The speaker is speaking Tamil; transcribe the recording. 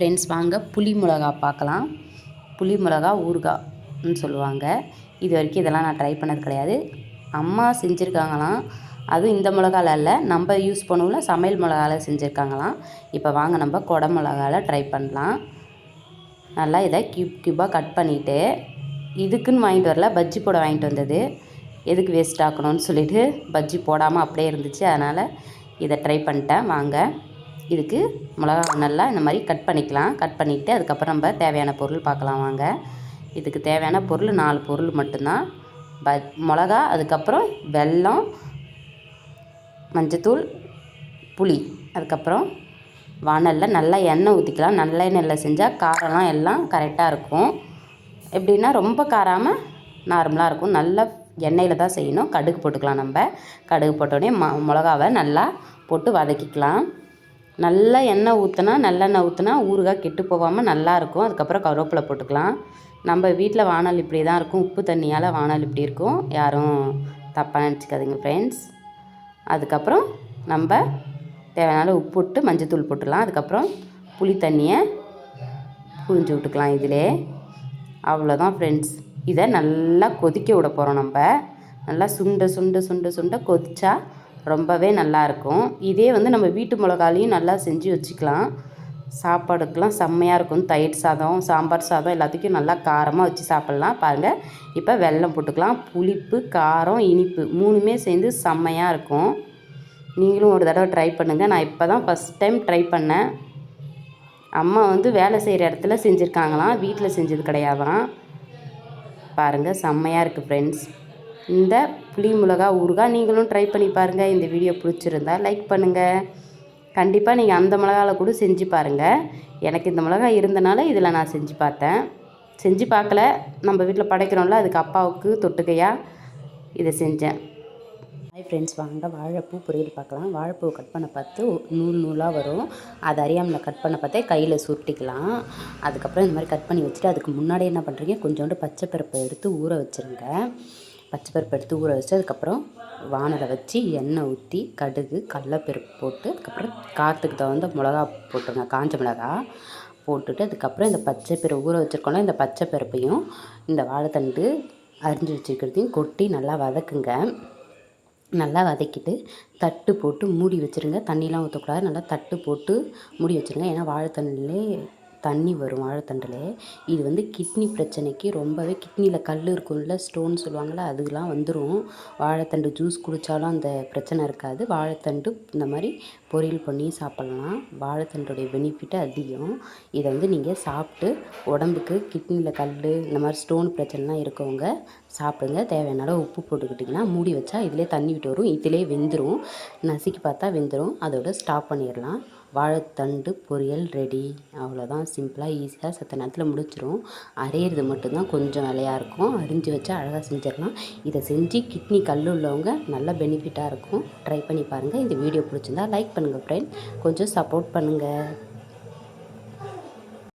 ஃப்ரெண்ட்ஸ், வாங்க புளி மிளகா பார்க்கலாம். புளி மிளகா ஊறுகாய்னு சொல்லுவாங்க. இது வரைக்கும் இதெல்லாம் நான் ட்ரை பண்ணது கிடையாது. அம்மா செஞ்சுருக்காங்களாம். அதுவும் இந்த மிளகால இல்லை, நம்ம யூஸ் பண்ணுவோம்ல சமையல் மிளகால செஞ்சுருக்காங்களாம். இப்போ வாங்க நம்ம கொடை மிளகால ட்ரை பண்ணலாம். நல்லா இதை க்யூபாக கட் பண்ணிவிட்டு, இதுக்குன்னு வாங்கிட்டு வரல, பஜ்ஜி போட வாங்கிட்டு வந்தது. எதுக்கு வேஸ்ட் ஆக்கணும்னு சொல்லிவிட்டு பஜ்ஜி போடாமல் அப்படியே இருந்துச்சு. அதனால் இதை ட்ரை பண்ணிட்டேன். வாங்க, இதுக்கு மிளகா நல்லா இந்த மாதிரி கட் பண்ணிக்கலாம். கட் பண்ணிவிட்டு அதுக்கப்புறம் நம்ம தேவையான பொருள் பார்க்கலாம். வாங்க, இதுக்கு தேவையான பொருள் 4 பொருள் மட்டும்தான். மிளகா, அதுக்கப்புறம் வெல்லம், மஞ்சத்தூள், புளி, அதுக்கப்புறம் வானலில் நல்லா எண்ணெய் ஊற்றிக்கலாம். நல்ல எண்ணெயில் செஞ்சால் காரம்லாம் எல்லாம் கரெக்டாக இருக்கும். எப்படின்னா ரொம்ப காராமல் நார்மலாக இருக்கும். நல்லா எண்ணெயில் தான் செய்யணும். கடுகு போட்டுக்கலாம். நம்ம கடுகு போட்டோடனே மிளகாவை நல்லா போட்டு வதக்கிக்கலாம். நல்லா எண்ணெய் ஊற்றினா, நல்லெண்ணெய் ஊற்றினா ஊறுகாய் கெட்டு போகாமல் நல்லாயிருக்கும். அதுக்கப்புறம் கருவேப்பிலை போட்டுக்கலாம். நம்ம வீட்டில் வானல் இப்படி தான் இருக்கும். உப்பு தண்ணியால் வானல் இப்படி இருக்கும். யாரும் தப்பாக நினச்சிக்காதீங்க ஃப்ரெண்ட்ஸ். அதுக்கப்புறம் நம்ம தேவையான உப்பு விட்டு மஞ்சத்தூள் போட்டுடலாம். அதுக்கப்புறம் புளி தண்ணியை புழிஞ்சு விட்டுக்கலாம் இதிலே. அவ்வளோதான் ஃப்ரெண்ட்ஸ். இதை நல்லா கொதிக்க விட போகிறோம். நம்ம நல்லா சுண்ட சுண்ட சுண்ட சுண்ட கொதிச்சா ரொம்பவே நல்லாயிருக்கும். இதே நம்ம வீட்டு மிளகாலையும் நல்லா செஞ்சு வச்சுக்கலாம். சாப்பாடுக்கெலாம் செம்மையாக இருக்கும். தயிர் சாதம், சாம்பார் சாதம் எல்லாத்துக்கும் நல்லா காரமாக வச்சு சாப்பிட்லாம். பாருங்கள், இப்போ வெல்லம் போட்டுக்கலாம். புளிப்பு, காரம், இனிப்பு 3மே சேர்ந்து செம்மையாக இருக்கும். நீங்களும் ஒரு தடவை ட்ரை பண்ணுங்கள். நான் இப்போ தான் ஃபஸ்ட் டைம் ட்ரை பண்ணேன். அம்மா வேலை செய்கிற இடத்துல செஞ்சுருக்காங்களாம், வீட்டில் செஞ்சது கிடையாதான். பாருங்கள், செம்மையாக இருக்குது ஃப்ரெண்ட்ஸ். இந்த புளி மிளகா ஊறுகாய் நீங்களும் ட்ரை பண்ணி பாருங்கள். இந்த வீடியோ பிடிச்சிருந்தா லைக் பண்ணுங்கள். கண்டிப்பாக நீங்கள் அந்த மிளகாவில் கூட செஞ்சு பாருங்கள். எனக்கு இந்த மிளகாய் இருந்தனால இதில் நான் செஞ்சு பார்த்தேன். செஞ்சு பார்க்கல, நம்ம வீட்டில் படைக்கிறோம்ல, அதுக்கு அப்பாவுக்கு தொட்டுக்கையாக இதை செஞ்சேன். ஹாய் ஃப்ரெண்ட்ஸ், வாங்க வாழைப்பூ பொரியல் பார்க்கலாம். வாழைப்பூ கட் பண்ண பார்த்து நூல் நூலாக வரும். அது அறியாமல் கட் பண்ண பார்த்தே கையில் சுருட்டிக்கலாம். அதுக்கப்புறம் இந்த மாதிரி கட் பண்ணி வச்சுட்டு, அதுக்கு முன்னாடி என்ன பண்ணுறீங்க, கொஞ்சோண்டு பச்சை பருப்பை எடுத்து ஊற வச்சுருங்க. பச்சை பருப்பு எடுத்து ஊற வச்சு அதுக்கப்புறம் வானலை வச்சு எண்ணெய் ஊற்றி கடுகு, கடலப்பருப்பு போட்டு அதுக்கப்புறம் காரத்துக்கு தகுந்த மிளகா போட்டுருங்க. காஞ்ச மிளகா போட்டுட்டு அதுக்கப்புறம் இந்த பச்சை பருப்பு ஊற வச்சுருக்கோம்ல, இந்த பச்சை பருப்பையும் இந்த வாழைத்தண்டு அரிஞ்சு வச்சுருக்கிறதையும் கொட்டி நல்லா வதக்குங்க. நல்லா வதக்கிட்டு தட்டு போட்டு மூடி வச்சுருங்க. தண்ணிலாம் ஊற்றக்கூடாது. நல்லா தட்டு போட்டு மூடி வச்சுருங்க. ஏன்னா வாழைத்தண்டுலே தண்ணி வரும். வாழைத்தண்டில் இது கிட்னி பிரச்சனைக்கு ரொம்பவே, கிட்னியில் கல் இருக்கும்ல, ஸ்டோன் சொல்லுவாங்கள்ல, அதுக்கெலாம் வந்துடும். வாழைத்தண்டு ஜூஸ் குடித்தாலும் அந்த பிரச்சனை இருக்காது. வாழைத்தண்டு இந்த மாதிரி பொரியல் பண்ணி சாப்பிட்லாம். வாழைத்தண்டுடைய பெனிஃபிட்டு அதிகம். இதை நீங்கள் சாப்பிட்டு உடம்புக்கு கிட்னியில் கல் இந்த மாதிரி ஸ்டோன் பிரச்சனைலாம் இருக்கவங்க சாப்பிடுங்க. தேவையான அளவு உப்பு போட்டுக்கிட்டிங்கன்னா மூடி வச்சா இதிலே தண்ணி விட்டு வரும். இதிலே வெந்துடும். நசுக்கி பார்த்தா வெந்துடும். அதோட ஸ்டாப் பண்ணிடலாம். வாழைத்தண்டு பொரியல் ரெடி. அவ்வளோதான். சிம்பிளாக ஈஸியாக சத்த நேரத்தில் முடிச்சிடும். அரையிறது மட்டும்தான் கொஞ்சம் வேலையாக இருக்கும். அரிஞ்சு வச்சா அழகாக செஞ்சிடலாம். இதை செஞ்சு கிட்னி கல் உள்ளவங்க நல்ல பெனிஃபிட்டாக இருக்கும். ட்ரை பண்ணி பாருங்கள். இந்த வீடியோ பிடிச்சிருந்தா லைக் பண்ணுங்கள் ஃப்ரெண்ட். கொஞ்சம் சப்போர்ட் பண்ணுங்கள்.